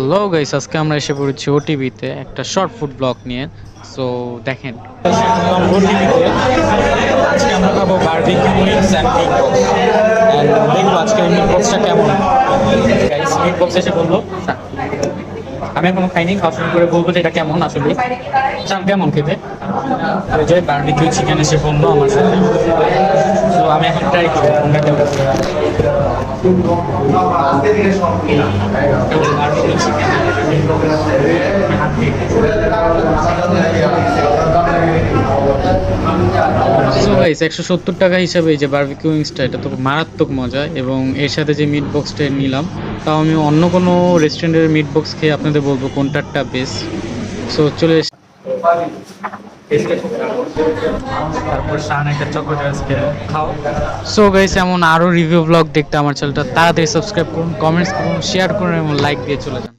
Hello guys, আজকে আমরা এসে পড়েছি ওটিভিতে একটা শর্ট ফুড ব্লগ নিয়ে। সো দেখেন, আজকে আমরা খাবো barbecue wings and meat box and দেখবো আজকে মিট বক্সটা কেমন। গাইস মিট বক্স এসে বললো, আমি এখনো খাইনি, খাওয়া শুরু করে বলবো যে এটা কেমন আসলে কেমন খেতে। ওই যে বারবিকিউ চিকেন এসে বললো আমার সাথে, তো আমি এখন ট্রাই করবো কোনটা কেমন। বারবিকিউ চিকেন সো গাইস 170 টাকা হিসাবে এই যে বারবিকিউ উইংসটা, এটা তো মারাত্মক মজা, এবং এর সাথে যে মিট বক্সটা নিলাম, তাও আমি অন্য কোনো রেস্টুরেন্টের মিট বক্স খেয়ে আপনাদের বলবো কোনটারটা বেস্ট। সো চলে তারপর শান একটা চকোলেট আজকে খাও। সো গাইস, এমন আরও রিভিউ ব্লগ দেখতে আমার চ্যানেলটা তাড়াতাড়ি সাবস্ক্রাইব করুন, কমেন্টস করুন, শেয়ার করুন এবং লাইক দিয়ে চলে যান।